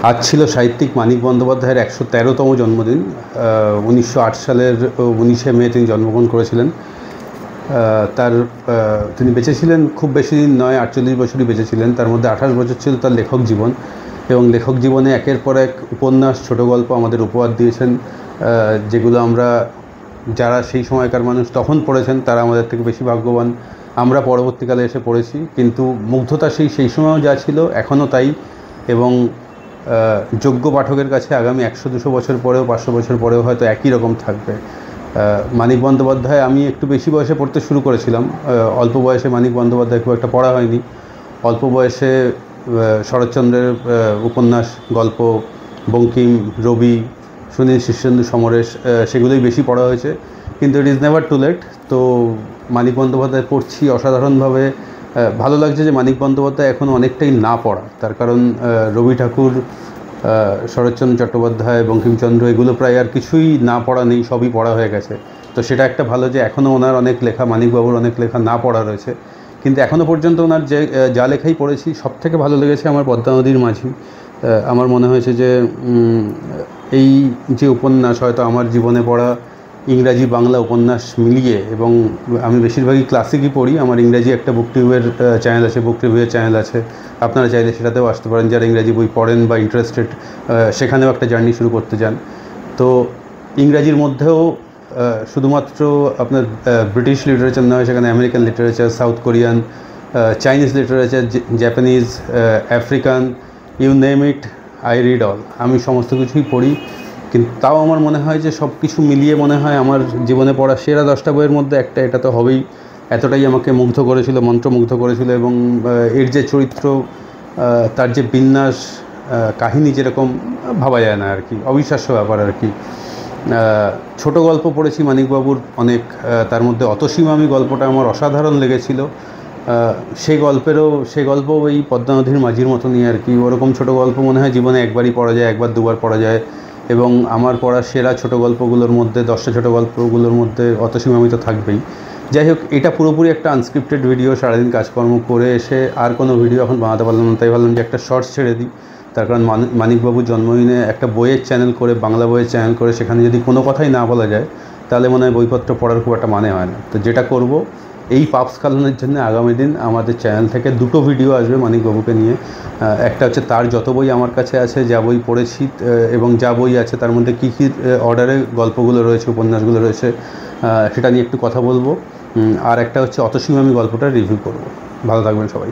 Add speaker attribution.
Speaker 1: আজ ছিল সাহিত্যিক মানিক বন্দ্যোপাধ্যায়ের ১১৩তম জন্মদিন। ১৯০৮ সালের ১৯শে মে তিনি জন্মগ্রহণ করেছিলেন। তিনি বেঁচে ছিলেন খুব বেশি দিন নয়, ৪৮ বছরই বেঁচে ছিলেন। তার মধ্যে ২৮ বছর ছিল তার লেখক জীবন, এবং লেখক জীবনে একের পর এক উপন্যাস, ছোট গল্প আমাদের উপহার দিয়েছেন, যেগুলো আমরা যারা সেই সময়কার মানুষ তখন পড়েছেন তারা আমাদের থেকে বেশি ভাগ্যবান। আমরা পরবর্তীকালে এসে পড়েছি, কিন্তু মুগ্ধতা সেই সময়ও যা ছিল এখনও তাই, এবং যোগ্য পাঠকের কাছে আগামী ১০০-২০০ বছর পরেও, ৫০০ বছর পরেও হয়তো একই রকম থাকবে। মানিক বন্দ্যোপাধ্যায় আমি একটু বেশি বয়সে পড়তে শুরু করেছিলাম। অল্প বয়সে মানিক বন্দ্যোপাধ্যায় খুব একটা পড়া হয়নি। অল্প বয়সে শরৎচন্দ্রের উপন্যাস, গল্প, বঙ্কিম, রবি, সুনীল, শীর্ষেন্দু, সমরেশ, সেগুলোই বেশি পড়া হয়েছে। কিন্তু it is never too late. তো মানিক বন্দ্যোপাধ্যায় পড়ছি অসাধারণভাবে। ভালো লাগছে যে মানিক বন্দ্যোপাধ্যায় এখনও অনেকটাই না পড়া। তার কারণ রবি ঠাকুর, শরৎচন্দ্র চট্টোপাধ্যায়, বঙ্কিমচন্দ্র, এগুলো প্রায় আর কিছুই না পড়া নেই, সবই পড়া হয়ে গেছে। তো সেটা একটা ভালো যে এখনও ওনার অনেক লেখা, মানিকবাবুর অনেক লেখা না পড়া রয়েছে। কিন্তু এখনও পর্যন্ত ওনার যা লেখাই পড়েছি, সবথেকে ভালো লেগেছে আমার পদ্মা নদীর মাঝি। আমার মনে হয়েছে যে এই যে উপন্যাস, হয়তো আমার জীবনে পড়া ইংরাজি বাংলা উপন্যাস মিলিয়ে, এবং আমি বেশিরভাগই ক্লাসিকই পড়ি। আমার ইংরাজি একটা বুক টিউবের চ্যানেল আছে, বুক রিভিউয়ের চ্যানেল আছে। আপনারা চাইলে সেটাতেও আসতে পারেন, যারা ইংরাজি বই পড়েন বা ইন্টারেস্টেড, সেখানেও একটা জার্নি শুরু করতে চান। তো ইংরাজির মধ্যেও শুধুমাত্র আপনার ব্রিটিশ লিটারেচার নয়, সেখানে American literature, South Korean, Chinese literature, Japanese, African, you name it, I read all. আমি সমস্ত কিছুই পড়ি। কিন্তু তাও আমার মনে হয় যে সব কিছু মিলিয়ে মনে হয় আমার জীবনে পড়া সেরা 10টা বইয়ের মধ্যে একটা এটা তো হবেই। এতটাই আমাকে মুগ্ধ করেছিল, মন্ত্রমুগ্ধ করেছিল, এবং এর যে চরিত্র, তার যে বিন্যাস, কাহিনী যেরকম ভাবা যায় না আর কি, অবিশ্বাস্য ব্যাপার আর কি। ছোট গল্প পড়েছি মানিকবাবুর অনেক, তার মধ্যে অতসীমা আমি গল্পটা আমার অসাধারণ লেগেছিল। সেই গল্পও এই পদ্মা নদীর মাঝির মতনই আর কি। ওরকম ছোট গল্প মনে হয় জীবনে একবারই পড়া যায়, একবার দুবার পড়া যায়। এবং আমার পড়া সেরা ছোট গল্পগুলোর মধ্যে, 10টা ছোট গল্পগুলোর মধ্যে অতসীমা তো থাকবেই। যাই হোক, এটা পুরোপুরি একটা আনস্ক্রিপ্টেড ভিডিও। সারাদিন কাজকর্ম করে এসে আর কোনো ভিডিও এখন বানাতে পারলাম না, তাই ভাবলাম যে একটা শর্টস ছেড়ে দিই। তার কারণ মানিকবাবুর জন্মদিনে একটা বইয়ের চ্যানেল করে, বাংলা বইয়ের চ্যানেল করে, সেখানে যদি কোনো কথাই না বলা যায়, তাহলে মনে হয় বইপত্র পড়ার খুব একটা মানে হয় না। তো যেটা করব, এই পাপস্কালনের জন্য আগামী দিন আমাদের চ্যানেল থেকে 2টো ভিডিও আসবে মানিকবাবুকে নিয়ে। একটা হচ্ছে তার যত বই আমার কাছে আছে, যা বই পড়েছি, এবং যা বই আছে তার মধ্যে কী কী অর্ডারে গল্পগুলো রয়েছে, উপন্যাসগুলো রয়েছে, সেটা নিয়ে একটু কথা বলবো। আর একটা হচ্ছে অতসীমা আমি গল্পটা রিভিউ করব। ভালো থাকবেন সবাই।